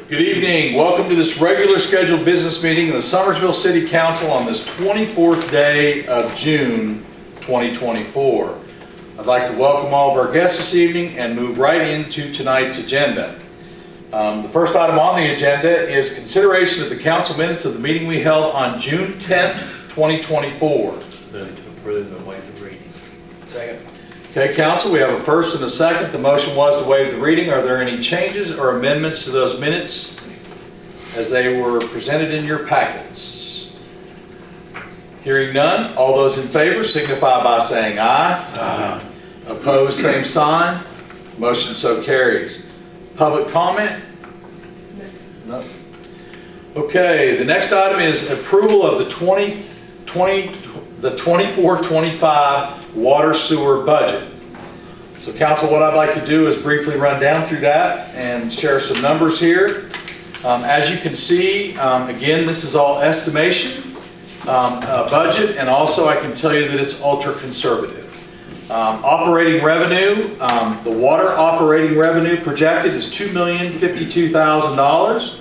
Good evening. Welcome to this regular scheduled business meeting of the Summersville City Council on this 24th day of June 2024. I'd like to welcome all of our guests this evening and move right into tonight's agenda. The first item on the agenda is consideration of the council minutes of the meeting we held on June 10th, 2024. Move to approve and waive the reading. Second. Okay, council, we have a first and a second. The motion was to waive the reading. Are there any changes or amendments to those minutes as they were presented in your packets? Hearing none, all those in favor signify by saying aye. Aye. Opposed, same sign. Motion so carries. Public comment? No. Okay, the next item is approval of the 24-25 water sewer budget. So council, what I'd like to do is briefly run down through that and share some numbers here. As you can see, again, this is all estimation budget, and also I can tell you that it's ultra conservative. Operating revenue, the water operating revenue projected is $2,052,000.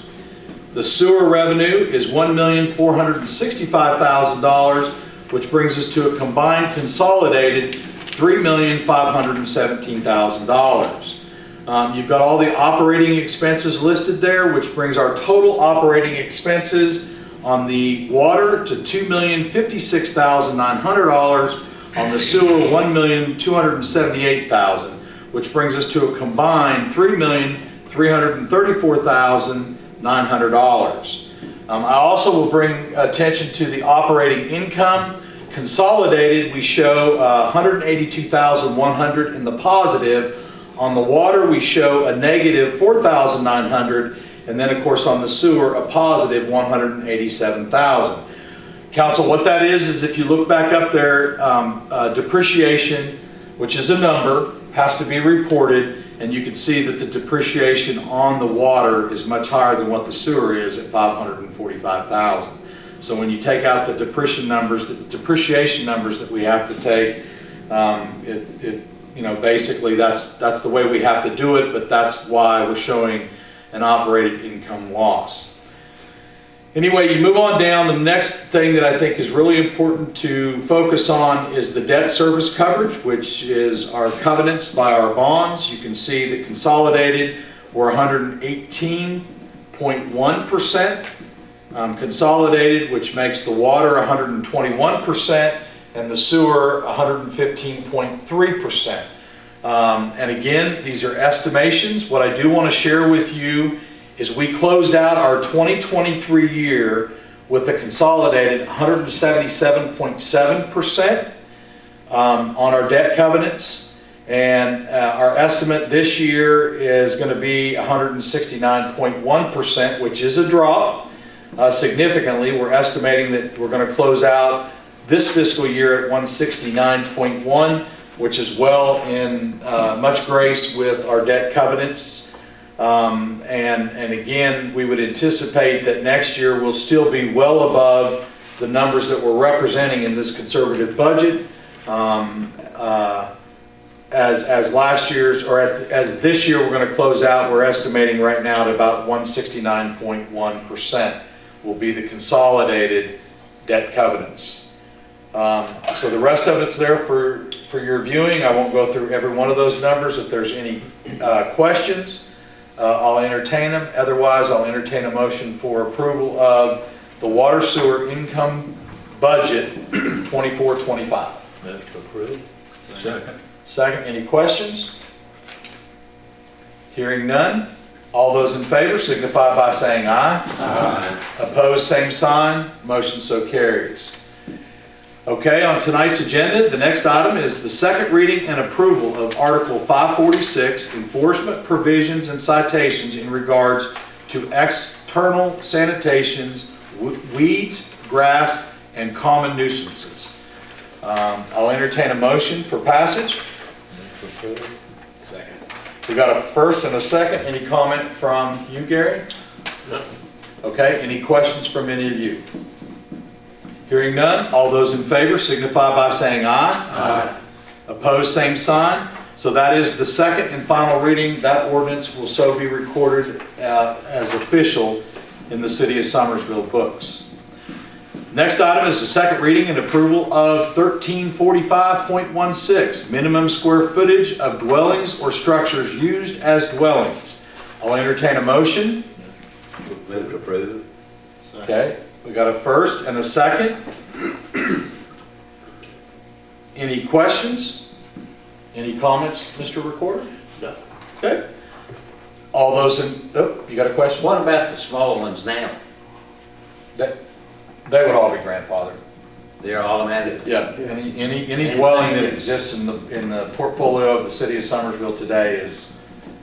The sewer revenue is $1,465,000, which brings us to a combined consolidated $3,517,000. You've got all the operating expenses listed there, which brings our total operating expenses on the water to $2,056,900, on the sewer $1,278,000, which brings us to a combined $3,334,900. I also will bring attention to the operating income. Consolidated, we show $182,100 in the positive. On the water, we show a negative $4,900, and then of course on the sewer, a positive $187,000. Council, what that is if you look back up there, depreciation, which is a number, has to be reported, and you can see that the depreciation on the water is much higher than what the sewer is at $545,000. So when you take out the depreciation numbers that we have to take, basically that's the way we have to do it, but that's why we're showing an operating income loss. Anyway, you move on down. The next thing that I think is really important to focus on is the debt service coverage, which is our covenants by our bonds. You can see that consolidated, we're 118.1%. Consolidated, which makes the water 121% and the sewer 115.3%. And again, these are estimations. What I do want to share with you is we closed out our 2023 year with a consolidated 177.7% on our debt covenants, and our estimate this year is going to be 169.1%, which is a drop significantly. We're estimating that we're going to close out this fiscal year at 169.1, which is well in much grace with our debt covenants. And again, we would anticipate that next year we'll still be well above the numbers that we're representing in this conservative budget. As last year's, or as this year we're going to close out, we're estimating right now at about 169.1% will be the consolidated debt covenants. So the rest of it's there for your viewing. I won't go through every one of those numbers. If there's any questions, I'll entertain them. Otherwise, I'll entertain a motion for approval of the water sewer income budget 24-25. Move to approve. Second. Second, any questions? Hearing none. All those in favor signify by saying aye. Aye. Opposed, same sign. Motion so carries. Okay, on tonight's agenda, the next item is the second reading and approval of Article 546, Enforcement Provisions and Citations in regards to external sanitations, weeds, grass, and common nuisances. I'll entertain a motion for passage. Move to approve. Second. We got a first and a second. Any comment from you, Gary? No. Okay, any questions from any of you? Hearing none, all those in favor signify by saying aye. Aye. Opposed, same sign. So that is the second and final reading. That ordinance will so be recorded as official in the City of Summersville books. Next item is the second reading and approval of 1345.16, minimum square footage of dwellings or structures used as dwellings. I'll entertain a motion. Move to approve. Okay, we got a first and a second. Any questions? Any comments, Mr. Recorder? No. Okay. All those in, oh, you got a question? What about the smaller ones now? They would all be grandfathered. They're automatic? Yeah. Any dwelling that exists in the portfolio of the City of Summersville today is,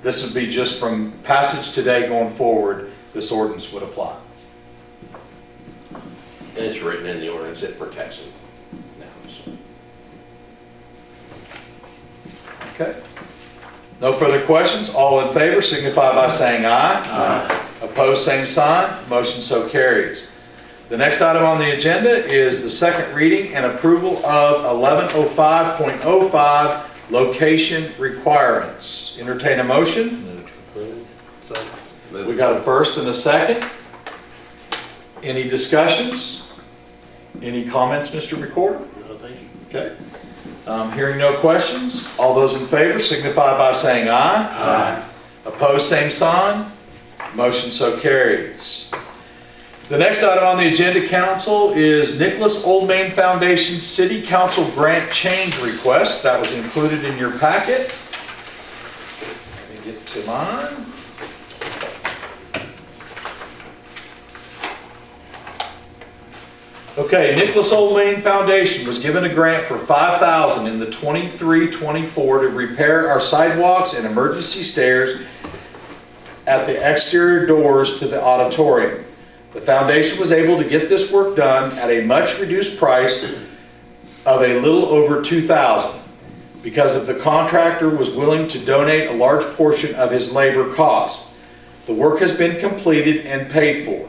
this would be just from passage today going forward, this ordinance would apply. And it's written in the ordinance, it protects them now, so. Okay. No further questions. All in favor signify by saying aye. Aye. Opposed, same sign. Motion so carries. The next item on the agenda is the second reading and approval of 1105.05 location requirements. Entertain a motion. Move to approve. Second. We got a first and a second. Any discussions? Any comments, Mr. Recorder? No, thank you. Okay. Hearing no questions, all those in favor signify by saying aye. Aye. Opposed, same sign. Motion so carries. The next item on the agenda, council, is Nicholas Old Main Foundation City Council Grant Change Request. That was included in your packet. Let me get to mine. Okay, Nicholas Old Main Foundation was given a grant for $5,000 in the 23-24 to repair our sidewalks and emergency stairs at the exterior doors to the auditorium. The foundation was able to get this work done at a much reduced price of a little over $2,000 because of the contractor was willing to donate a large portion of his labor costs. The work has been completed and paid for.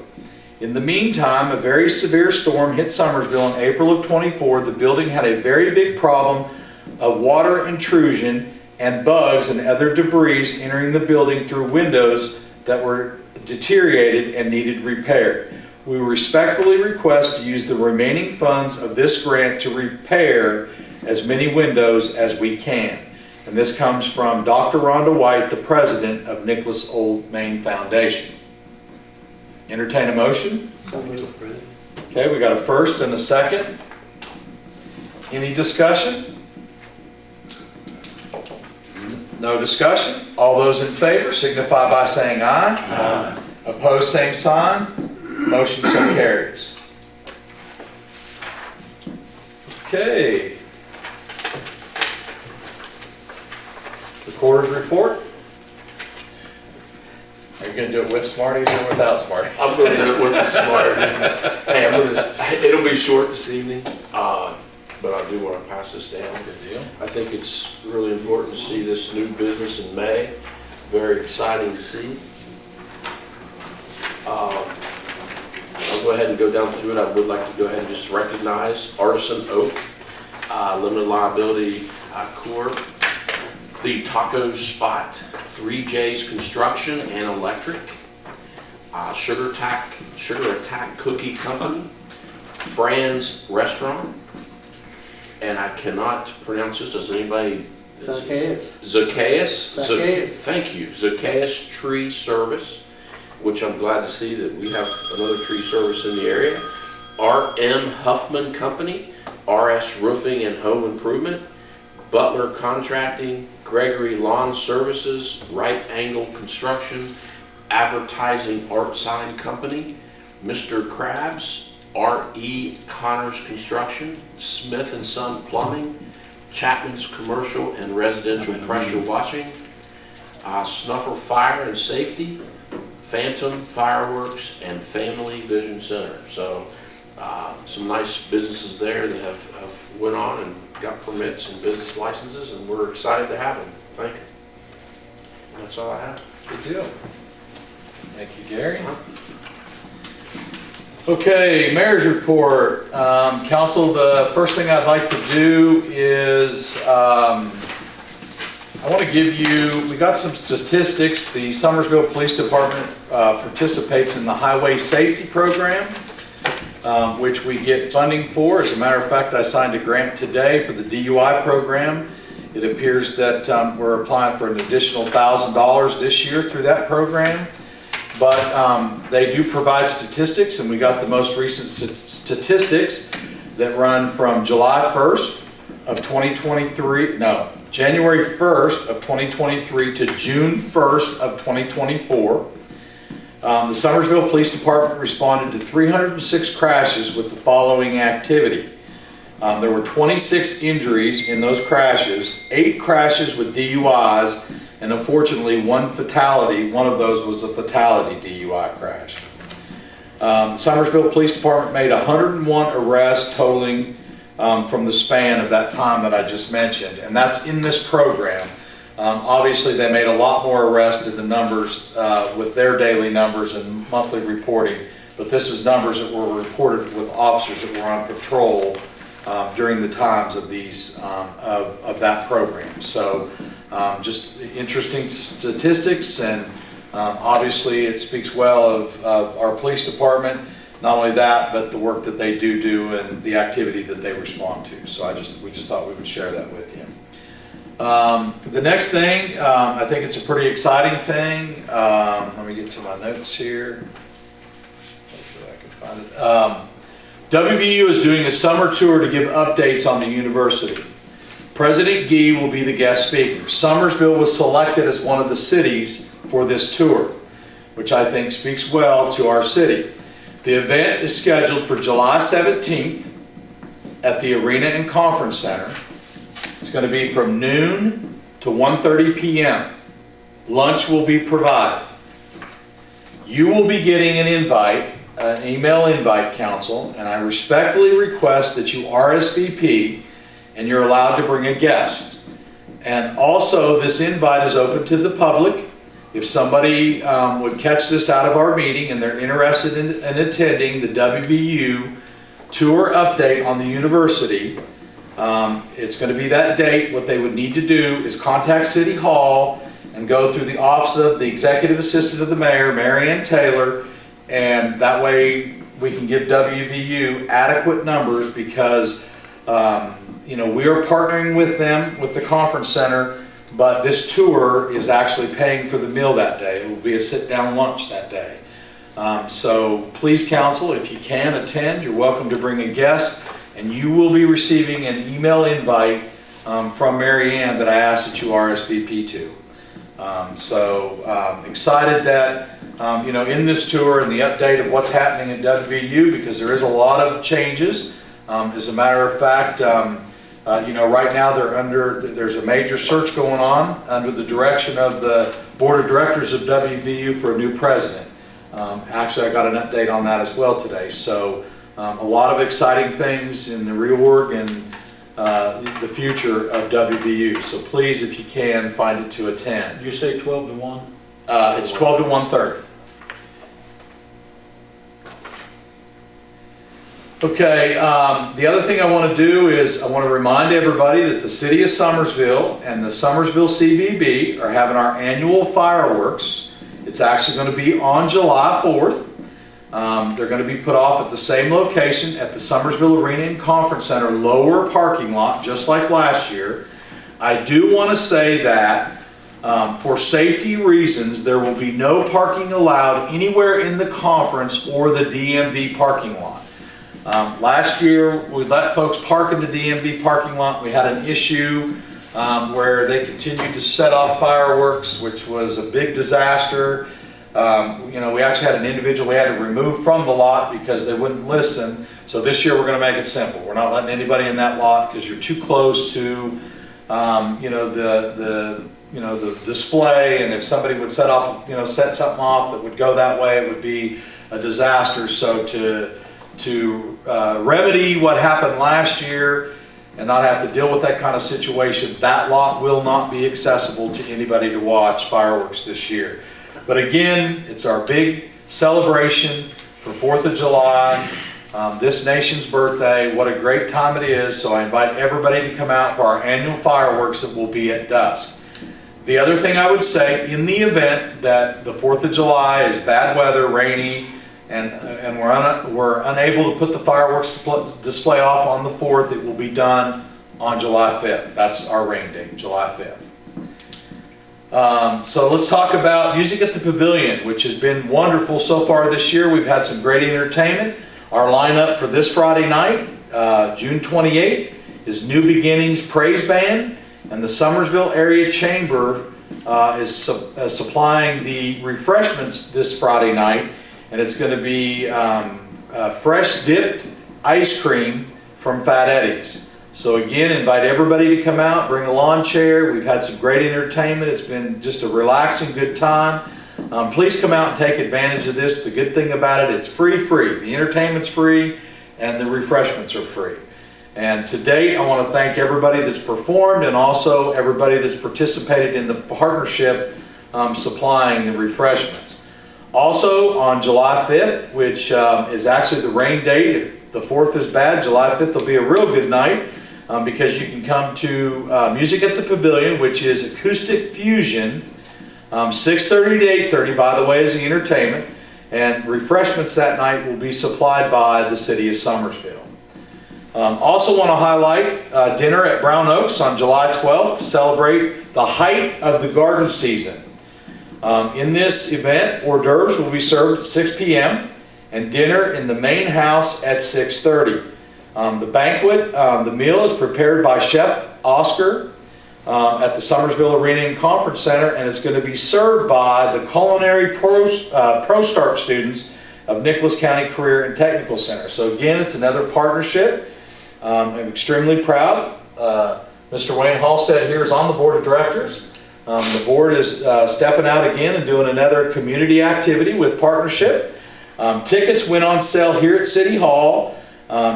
In the meantime, a very severe storm hit Summersville in April of '24. The building had a very big problem of water intrusion and bugs and other debris entering the building through windows that were deteriorated and needed repair. We respectfully request to use the remaining funds of this grant to repair as many windows as we can. And this comes from Dr. Rhonda White, the president of Nicholas Old Main Foundation. Entertain a motion? Move to approve. Okay, we got a first and a second. Any discussion? No discussion? All those in favor signify by saying aye. Aye. Opposed, same sign. Motion so carries. Okay. Recorder's report. Are you going to do it with Smarties or without Smarties? I'm gonna do it with the Smarties. Hey, it'll be short this evening, but I do wanna pass this down. Good deal. I think it's really important to see this new business in May. Very exciting to see. I'll go ahead and go down through it. I would like to go ahead and just recognize Artisan Oak, Limited Liability Corp., the Taco Spot, 3J's Construction and Electric, Sugar Attack Cookie Company, Fran's Restaurant, and I cannot pronounce this. Does anybody? Zacchaeus. Zacchaeus. Zacchaeus. Thank you. Zacchaeus Tree Service, which I'm glad to see that we have another tree service in the area. R.M. Huffman Company, RS Roofing and Home Improvement, Butler Contracting, Gregory Lawn Services, Right Angle Construction, Advertising Art Sign Company, Mr. Krabs, R.E. Connors Construction, Smith & Son Plumbing, Chapman's Commercial and Residential Pressure Washing, Snuffer Fire and Safety, Phantom Fireworks, and Family Vision Center. So some nice businesses there that have went on and got permits and business licenses, and we're excited to have them. Thank you. And that's all I have. Good deal. Thank you, Gary. Okay, mayor's report. Council, the first thing I'd like to do is, I I want to give you, we got some statistics. The Summersville Police Department participates in the Highway Safety Program, which we get funding for. As a matter of fact, I signed a grant today for the DUI program. It appears that we're applying for an additional $1,000 this year through that program. But they do provide statistics, and we got the most recent statistics that run from July 1st of 2023, no, January 1st of 2023 to June 1st of 2024. The Summersville Police Department responded to 306 crashes with the following activity. There were 26 injuries in those crashes, 8 crashes with DUIs, and unfortunately 1 fatality. One of those was a fatality DUI crash. The Summersville Police Department made 101 arrests totaling from the span of that time that I just mentioned, and that's in this program. Obviously they made a lot more arrests than the numbers with their daily numbers and monthly reporting, but this is numbers that were reported with officers that were on patrol during the times of these of that program. So just interesting statistics, and obviously it speaks well of our police department. Not only that, but the work that they do and the activity that they respond to. So we just thought we would share that with you. The next thing, I think it's a pretty exciting thing. Let me get to my notes here. Hopefully I can find it. WVU is doing a summer tour to give updates on the university. President Gee will be the guest speaker. Summersville was selected as one of the cities for this tour, which I think speaks well to our city. The event is scheduled for July 17th at the Arena and Conference Center. It's going to be from noon to 1:30 p.m. Lunch will be provided. You will be getting an invite, an email invite, council, and I respectfully request that you RSVP and you're allowed to bring a guest. And also, this invite is open to the public. If somebody would catch this out of our meeting and they're interested in attending the WVU tour update on the university, it's going to be that date. What they would need to do is contact City Hall and go through the office of the Executive Assistant of the Mayor, Mary Ann Taylor, and that way we can give WVU adequate numbers because you know, we are partnering with them, with the conference center, but this tour is actually paying for the meal that day. It will be a sit-down lunch that day. So please, council, if you can attend, you're welcome to bring a guest, and you will be receiving an email invite from Mary Ann that I ask that you RSVP to. Excited that, you know, in this tour and the update of what's happening at WVU, because there is a lot of changes. As a matter of fact, you know, right now there's a major search going on under the direction of the Board of Directors of WVU for a new president. Actually, I got an update on that as well today. So a lot of exciting things in the reorg and the future of WVU. So please, if you can, find it to attend. Did you say 12 to 1? It's 12 to 1:30. Okay, the other thing I want to do is I want to remind everybody that the City of Summersville and the Summersville CVB are having our annual fireworks. It's actually going to be on July 4th. They're going to be put off at the same location at the Summersville Arena and Conference Center lower parking lot, just like last year. I do want to say that for safety reasons, there will be no parking allowed anywhere in the conference or the DMV parking lot. Last year, we let folks park in the DMV parking lot. We had an issue where they continued to set off fireworks, which was a big disaster. You know, we actually had an individual we had to remove from the lot because they wouldn't listen. So this year we're going to make it simple. We're not letting anybody in that lot because you're too close to, you know, the display. And if somebody would set something off that would go that way, it would be a disaster. So to remedy what happened last year and not have to deal with that kind of situation, that lot will not be accessible to anybody to watch fireworks this year. But again, it's our big celebration for 4th of July, this nation's birthday. What a great time it is. So I invite everybody to come out for our annual fireworks that will be at dusk. The other thing I would say, in the event that the 4th of July is bad weather, rainy, and we're unable to put the fireworks display off on the 4th, it will be done on July 5th. That's our rain date, July 5th. So let's talk about Music at the Pavilion, which has been wonderful so far this year. We've had some great entertainment. Our lineup for this Friday night, June 28th, is New Beginnings Praise Band, and the Summersville Area Chamber is supplying the refreshments this Friday night, and it's going to be fresh dipped ice cream from Fat Eddie's. So again, invite everybody to come out, bring a lawn chair. We've had some great entertainment. It's been just a relaxing, good time. Please come out and take advantage of this. The good thing about it, it's free. The entertainment's free and the refreshments are free. And to date, I want to thank everybody that's performed and also everybody that's participated in the partnership supplying the refreshments. Also, on July 5th, which is actually the rain date, if the 4th is bad, July 5th will be a real good night because you can come to Music at the Pavilion, which is acoustic fusion, 6:30 to 8:30, by the way, is the entertainment. And refreshments that night will be supplied by the City of Summersville. Also want to highlight dinner at Brown Oaks on July 12th to celebrate the height of the garden season. In this event, hors d'oeuvres will be served at 6 p.m. and dinner in the main house at 6:30. The banquet, the meal is prepared by Chef Oscar at the Summersville Arena and Conference Center, and it's going to be served by the Culinary ProStart students of Nicholas County Career and Technical Center. So again, it's another partnership. I'm extremely proud. Mr. Wayne Halstead here is on the board of directors. The board is stepping out again and doing another community activity with partnership. Tickets went on sale here at City Hall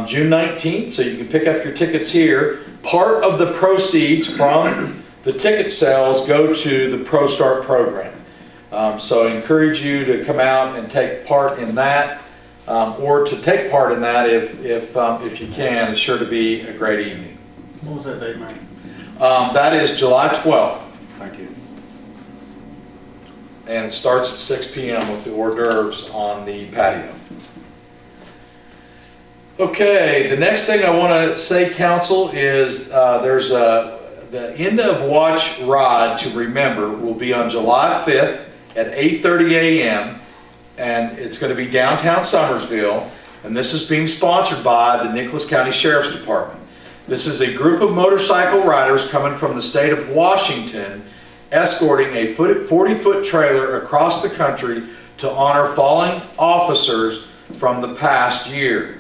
June 19th, so you can pick up your tickets here. Part of the proceeds from the ticket sales go to the ProStart program. So I encourage you to come out and take part in that, or to take part in that if you can. It's sure to be a great evening. What was that date, Mike? That is July 12th, Thank you. and it starts at 6 p.m. with the hors d'oeuvres on the patio. Okay, the next thing I want to say, council, is there's the end of watch ride to remember will be on July 5th at 8:30 a.m. and it's going to be downtown Summersville, and this is being sponsored by the Nicholas County Sheriff's Department. This is a group of motorcycle riders coming from the state of Washington, escorting a 40-foot trailer across the country to honor fallen officers from the past year.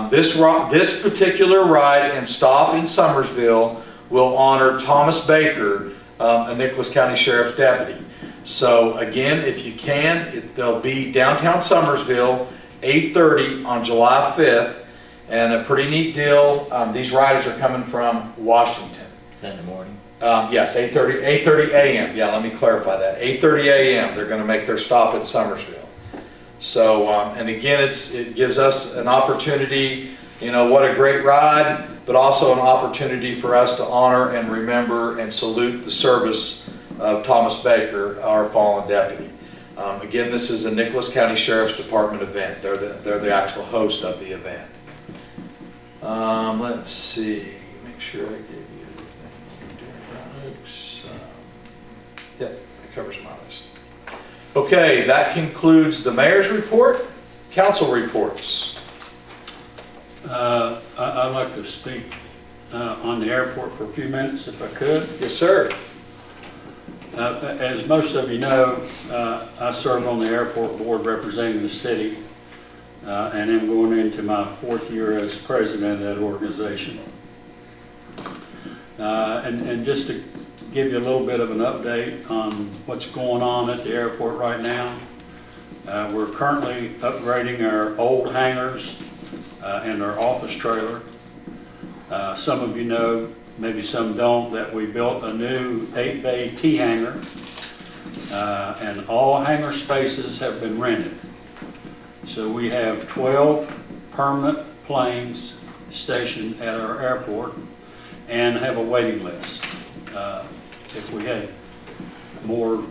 This particular ride and stop in Summersville will honor Thomas Baker, a Nicholas County Sheriff's deputy. So again, if you can, they'll be downtown Summersville, 8:30 on July 5th, and a pretty neat deal. These riders are coming from Washington. In the morning. Yes, 8:30 a.m. Yeah, let me clarify that. 8:30 a.m. they're going to make their stop at Summersville. So, and again, it gives us an opportunity, you know, what a great ride, but also an opportunity for us to honor and remember and salute the service of Thomas Baker, our fallen deputy. Again, this is a Nicholas County Sheriff's Department event. They're the actual host of the event. Let's see, make sure I gave you everything. Oops. Yep, that covers my list. Okay, that concludes the mayor's report. Council reports. I'd like to speak on the airport for a few minutes, if I could. Yes, sir. As most of you know, I serve on the airport board representing the city, and I'm going into my 4th year as president of that organization. And just to give you a little bit of an update on what's going on at the airport right now. We're currently upgrading our old hangars and our office trailer. Some of you know, maybe some don't, that we built a new 8-bay T-hangar, and all hangar spaces have been rented. So we have 12 permanent planes stationed at our airport and have a waiting list. If we had more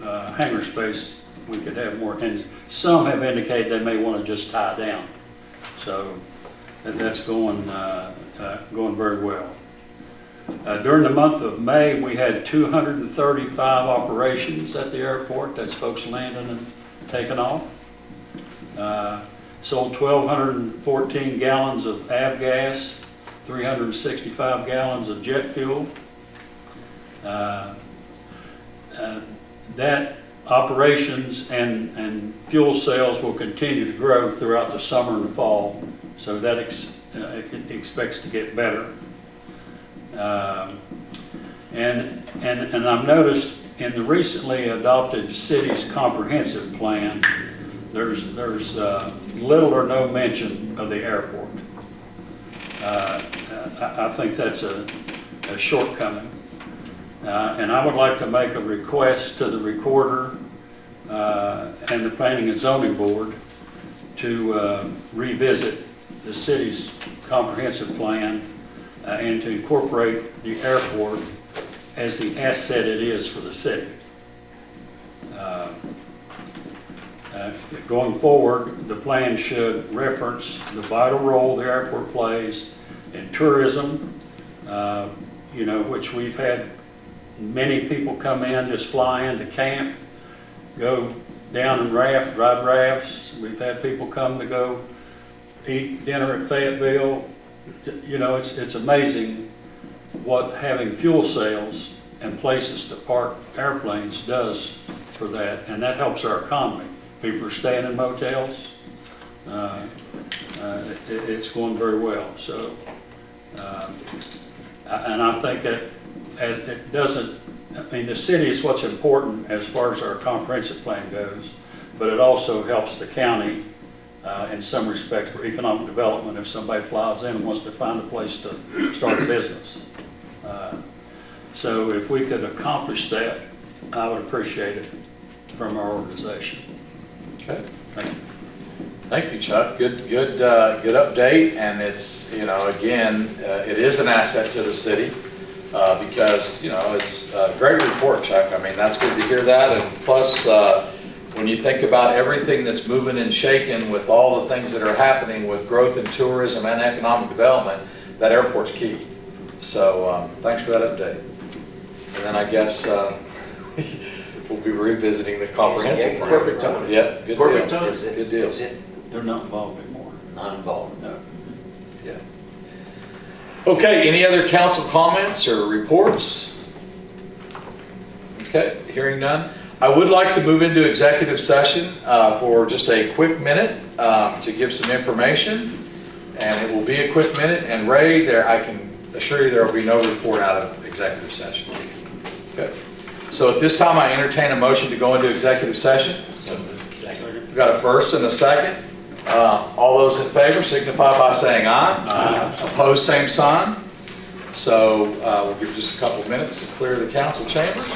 hangar space, we could have more, and some have indicated they may want to just tie down. So that's going very well. During the month of May, we had 235 operations at the airport. That's folks landing and taking off. Sold 1,214 gallons of avgas, 365 gallons of jet fuel. That operations and fuel sales will continue to grow throughout the summer and the fall, so that it expects to get better. And I've noticed in the recently adopted city's comprehensive plan, there's little or no mention of the airport. I think that's a shortcoming. And I would like to make a request to the recorder and the Planning and Zoning Board to revisit the city's comprehensive plan and to incorporate the airport as the asset it is for the city. Going forward, the plan should reference the vital role the airport plays in tourism, which we've had many people come in, just fly into camp, go down and ride rafts. We've had people come to go eat dinner at Fayetteville. It's amazing what having fuel sales and places to park airplanes does for that, and that helps our economy. People are staying in motels. It's going very well. So, and I think that it doesn't, the city is what's important as far as our comprehensive plan goes, but it also helps the county in some respects for economic development if somebody flies in and wants to find a place to start a business. So if we could accomplish that, I would appreciate it from our organization. Okay. Thank you. Thank you, Chuck. Good update, and it's, again, it is an asset to the city because, it's a great report, Chuck. I mean, that's good to hear that, and plus, when you think about everything that's moving and shaking with all the things that are happening with growth in tourism and economic development, that airport's key. So, thanks for that update. And then I guess we'll be revisiting the comprehensive plan. Perfect timing. Yeah, good deal. Perfect timing. Good deal. They're not involved anymore. Not involved. No. Yeah. Okay, any other council comments or reports? Okay, hearing none. I would like to move into executive session for just a quick minute to give some information. And it will be a quick minute. And Ray, I can assure you there will be no report out of executive session. Okay. So at this time, I entertain a motion to go into executive session. We've got a first and a second. All those in favor signify by saying aye. Aye. Opposed, same sign. So we'll give just a couple minutes to clear the council chambers.